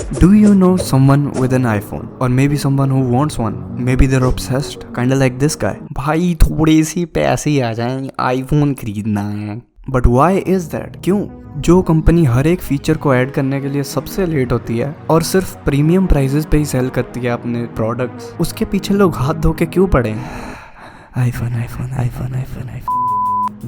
Do you know someone with an iPhone? Or maybe someone who wants one? Maybe they're obsessed, kinda like this guy. भाई थोड़े से पैसे आ जाएं, iPhone खरीदना है. But why is that? क्यों? जो कंपनी हर एक फीचर को ऐड करने के लिए सबसे लेट होती है और सिर्फ प्रीमियम प्राइसेस पे ही सेल करती है अपने प्रोडक्ट्स, उसके पीछे लोग हाथ धो के क्यों पड़े हैं? IPhone iPhone iPhone iPhone iPhone.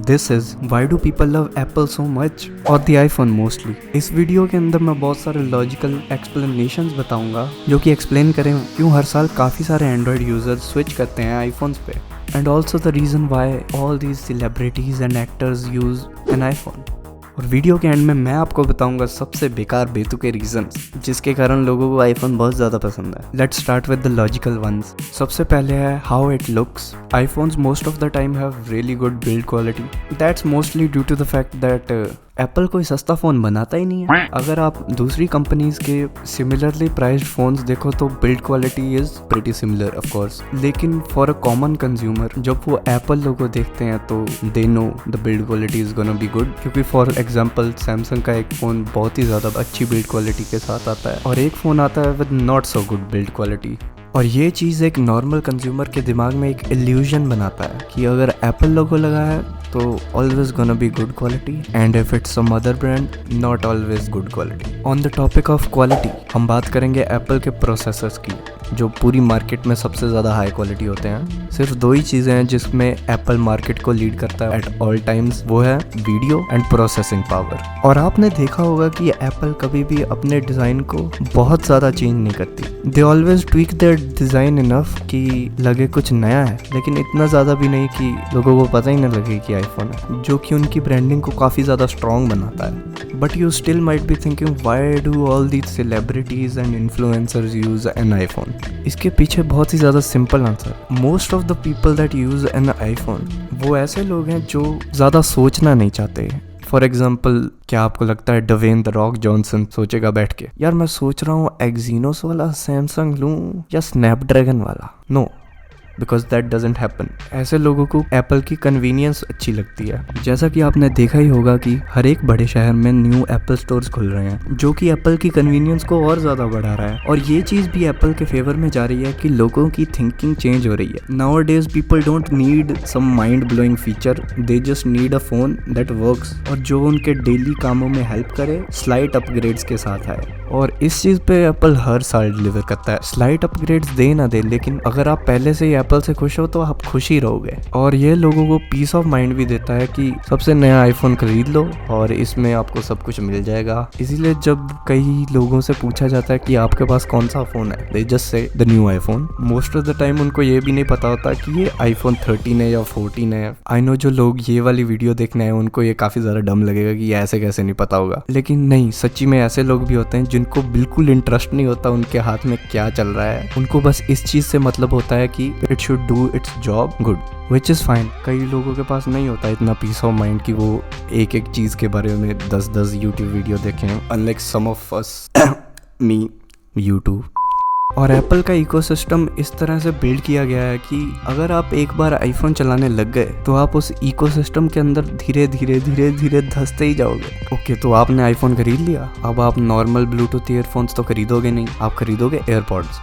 This is why do people love Apple so much और the iPhone mostly. इस वीडियो के अंदर मैं बहुत सारे लॉजिकल एक्सप्लेनेशंस बताऊंगा जो कि एक्सप्लेन करें क्यों हर साल काफ़ी सारे एंड्रॉयड यूजर्स स्विच करते हैं आईफोन्स पे, and also the reason why all these celebrities and actors use an iPhone. और वीडियो के एंड में मैं आपको बताऊंगा सबसे बेकार बेतुके रीजंस जिसके कारण लोगों को आईफोन बहुत ज़्यादा पसंद है. Let's start with the logical ones. सबसे पहले है how it looks. iPhones most of the time have really good build quality. That's mostly due to the fact that Apple कोई सस्ता फ़ोन बनाता ही नहीं है. अगर आप दूसरी कंपनीज के सिमिलरली प्राइस्ड फ़ोन्स देखो तो build quality is pretty similar of course, लेकिन फॉर अ कॉमन कंज्यूमर जब वो एप्पल लोगो देखते हैं तो they know the build quality is gonna be good. क्योंकि फॉर एग्जांपल सैमसंग का एक फ़ोन बहुत ही ज़्यादा अच्छी बिल्ड क्वालिटी के साथ आता है और एक फ़ोन आता है with not so good build quality. और ये चीज़ एक नॉर्मल कंज्यूमर के दिमाग में एक इल्यूजन बनाता है कि अगर एप्पल लोगो लगा है तो always gonna be good quality, and if it's some other brand not always good quality. On the topic of quality हम बात करेंगे एप्पल के प्रोसेसर्स की जो पूरी मार्केट में सबसे ज़्यादा हाई क्वालिटी होते हैं. सिर्फ दो ही चीज़ें हैं जिसमें एप्पल मार्केट को लीड करता है एट ऑल टाइम्स, वो है वीडियो एंड प्रोसेसिंग पावर. और आपने देखा होगा कि एप्पल कभी भी अपने डिज़ाइन को बहुत ज़्यादा चेंज नहीं करती. They always tweak their design enough कि लगे कुछ नया है, लेकिन इतना ज़्यादा भी नहीं कि लोगों को पता ही ना लगे कि आईफोन है, जो कि उनकी ब्रांडिंग को काफ़ी ज़्यादा स्ट्रॉन्ग बनाता है. But you still might be thinking why do all these celebrities and influencers use an iPhone. इसके पीछे बहुत ही ज़्यादा simple answer. Most of the people that use an iPhone वो ऐसे लोग हैं जो ज़्यादा सोचना नहीं चाहते. फॉर एग्जाम्पल, क्या आपको लगता है डवेन द रॉक जॉनसन सोचेगा बैठ के यार मैं सोच रहा हूँ एक्जीनोस वाला सैमसंग लूँ या स्नैपड्रैगन वाला? No, because that doesn't happen. ऐसे लोगों को एप्पल की कन्वीनियंस अच्छी लगती है. जैसा कि आपने देखा ही होगा कि हर एक बड़े शहर में न्यू एप्पल स्टोर्स खुल रहे हैं जो कि एप्पल की कन्वीनियंस को और ज़्यादा बढ़ा रहा है. और ये चीज़ भी एप्पल के फेवर में जा रही है कि लोगों की थिंकिंग चेंज हो रही है. Nowadays people don't need some mind blowing feature, they just need a phone that works और जो उनके डेली कामों में हेल्प करे, स्लाइट अपग्रेड्स के साथ आए. और इस चीज़ पे एप्पल हर साल डिलीवर करता है. स्लाइट अपग्रेड्स दे ना दे, लेकिन अगर आप पहले से ही एप्पल से खुश हो तो आप खुश ही रहोगे. और ये लोगों को पीस ऑफ माइंड भी देता है कि सबसे नया आईफोन खरीद लो और इसमें आपको सब कुछ मिल जाएगा. इसीलिए जब कई लोगों से पूछा जाता है कि आपके पास कौन सा फ़ोन है, they just say the new iPhone. Most of the time उनको ये भी नहीं पता होता कि ये आईफोन 13 है या 14 है. आई नो जो लोग ये वाली वीडियो देखने आए उनको ये काफ़ी ज़्यादा डम लगेगा कि ऐसे कैसे नहीं पता होगा, लेकिन नहीं, सच्ची में ऐसे लोग भी होते हैं जिनको बिल्कुल इंटरेस्ट नहीं होता उनके हाथ में क्या चल रहा है. उनको बस इस चीज़ से मतलब होता है कि it should do it's job good, which is fine. कई लोगों के पास नहीं होता इतना पीस ऑफ माइंड कि वो एक एक चीज़ के बारे में 10-10 यूट्यूब वीडियो देखें, unlike some of us me YouTube. और एप्पल का इकोसिस्टम इस तरह से बिल्ड किया गया है कि अगर आप एक बार आईफोन चलाने लग गए तो आप उस इकोसिस्टम के अंदर धीरे धीरे धीरे धीरे धंसते ही जाओगे. ओके, तो आपने आईफोन खरीद लिया, अब आप नॉर्मल ब्लूटूथ ईयरफोन्स तो खरीदोगे नहीं, आप खरीदोगे AirPods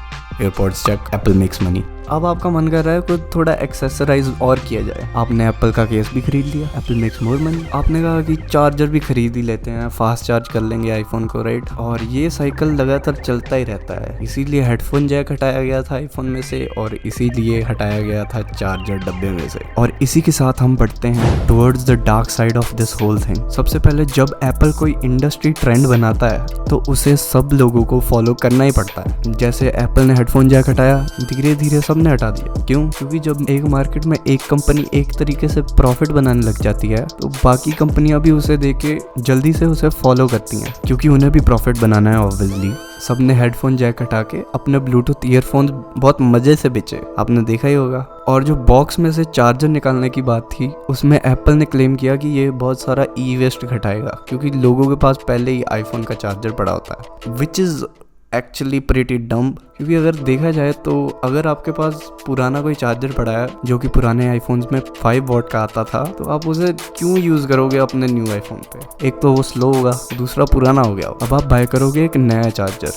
check, Apple makes money. अब आपका मन कर रहा है कुछ थोड़ा एक्सेसराइज और किया जाए, आपने एप्पल का केस भी खरीद लिया, एप्पल मेक्स मोर मनी. आपने कहा कि चार्जर भी खरीद ही लेते हैं, फास्ट चार्ज कर लेंगे आईफोन को, राइट. और ये साइकिल लगातार चलता ही रहता है. इसीलिए हेडफोन जैक हटाया गया था आईफोन में से और इसीलिए हटाया गया था चार्जर डब्बे में से. और इसी के साथ हम बढ़ते हैं towards the dark side of this whole thing. सबसे पहले जब एप्पल कोई इंडस्ट्री ट्रेंड बनाता है तो उसे सब लोगों को फॉलो करना ही पड़ता है. जैसे एप्पल ने हेडफोन जैक हटाया, धीरे धीरे सबने हटा दिया. क्यों? क्योंकि जब एक मार्केट में एक कंपनी एक तरीके से प्रॉफिट बनाने लग जाती है तो बाकी कंपनियां भी उसे देख के जल्दी से उसे फॉलो करती हैं, क्योंकि उन्हें भी प्रॉफिट बनाना है ऑब्वियसली. सबने हेडफोन जैक हटा के अपने ब्लूटूथ ईयरफोन्स बहुत मजे से बेचे, आपने देखा ही होगा. और जो बॉक्स में से चार्जर निकालने की बात थी उसमें एप्पल ने क्लेम किया कि ये बहुत सारा ई वेस्ट घटाएगा, क्योंकि लोगों के पास पहले ही आईफोन का चार्जर पड़ा होता है, विच इज़ एक्चुअली प्रीटी डम. क्योंकि अगर देखा जाए तो अगर आपके पास पुराना कोई चार्जर पड़ा है जो कि पुराने आईफोन्स में 5 वॉट का आता था, तो आप उसे क्यों यूज़ करोगे अपने न्यू आईफोन पे? एक तो वो स्लो होगा, दूसरा पुराना हो गया. अब आप बाय करोगे एक नया चार्जर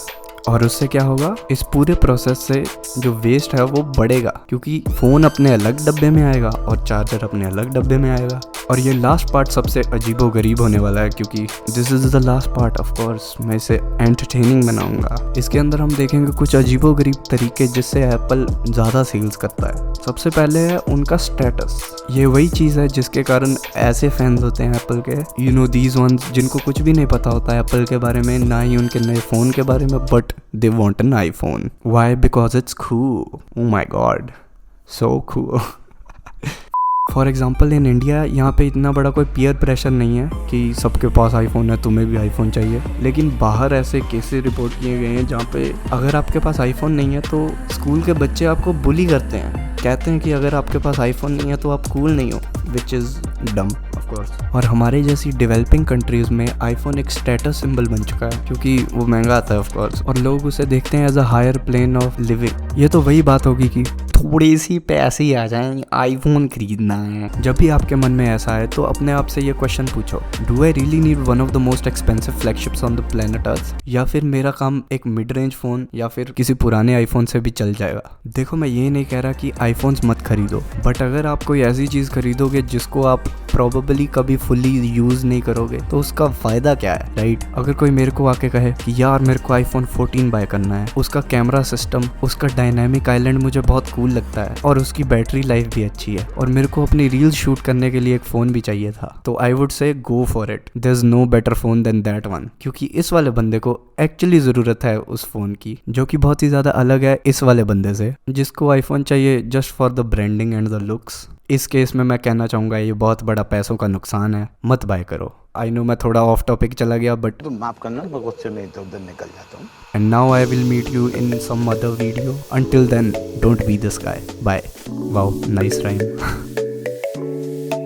और उससे क्या होगा, इस पूरे प्रोसेस से जो वेस्ट है वो बढ़ेगा, क्योंकि फ़ोन अपने अलग डब्बे में आएगा और चार्जर अपने अलग डब्बे में आएगा। और ये लास्ट पार्ट सबसे अजीबो गरीब होने वाला है, क्योंकि this is the last part. Of course मैं इसे एंटरटेनिंग बनाऊंगा। इसके अंदर हम देखेंगे कुछ अजीबो गरीब तरीके जिससे एप्पल ज़्यादा सेल्स करता है। सबसे पहले है उनका स्टेटस। ये वही चीज़ है जिसके कारण ऐसे फैंस होते हैं एप्पल के, यू नो दीज वंस, जिनको कुछ भी नहीं पता होता है एप्पल के बारे में, ना ही उनके नए फ़ोन के बारे में, but they want an iPhone. Why? Because it's cool. Oh my God, so cool. For example in India यहाँ पे इतना बड़ा कोई पीयर प्रेशर नहीं है कि सबके पास आईफोन है, तुम्हें भी आईफोन चाहिए। लेकिन बाहर ऐसे केसेस रिपोर्ट किए गए हैं जहाँ पे अगर आपके पास आईफोन नहीं है तो स्कूल के बच्चे आपको बुली करते हैं, कहते हैं कि अगर आपके पास आईफोन नहीं है तो आप कूल नहीं हो, विच इज़ डम ऑफ कोर्स। और हमारे जैसी डेवलपिंग कंट्रीज़ में आईफोन एक स्टेटस सिंबल बन चुका है, क्योंकि वो महंगा आता है ऑफ कोर्स, और लोग उसे देखते हैं as a higher plane of living. ये तो वही बात होगी कि थोड़े सी पैसे आ जाएं, आईफोन खरीदना है। जब भी आपके मन में ऐसा है तो अपने आप से ये क्वेश्चन पूछो, do I really need one of the most expensive flagships on the planet earth, या फिर मेरा काम एक मिड रेंज फ़ोन या फिर किसी पुराने आईफोन से भी चल जाएगा। देखो मैं ये नहीं कह रहा कि आईफोन्स मत खरीदो, बट अगर आप कोई ऐसी चीज़ खरीदोगे जिसको आप प्रॉबेबली कभी फुली यूज़ नहीं करोगे तो उसका फ़ायदा क्या है, राइट? अगर कोई मेरे को आके कहे कि यार मेरे को आईफोन 14 बाय करना है, उसका कैमरा सिस्टम, उसका डायनामिक आइलैंड मुझे बहुत कूल लगता है और उसकी बैटरी लाइफ भी अच्छी है और मेरे को अपनी रील्स शूट करने के लिए एक फ़ोन भी चाहिए था, तो I would say go for it. There is no better phone than that one, क्योंकि इस वाले बंदे को एक्चुअली ज़रूरत है उस फ़ोन की, जो कि बहुत ही ज़्यादा अलग है इस वाले बंदे से जिसको आईफोन चाहिए just for the branding and the looks. इस केस में मैं कहना चाहूँगा ये बहुत बड़ा पैसों का नुकसान है, मत बाय करो। आई नो मैं थोड़ा ऑफ टॉपिक चला गया, बट तो माफ करना, मैं गुस्से में इधर उधर निकल जाता हूँ। And now I will meet you in some other video. Until then don't be this guy. Bye. Wow, nice rhyme.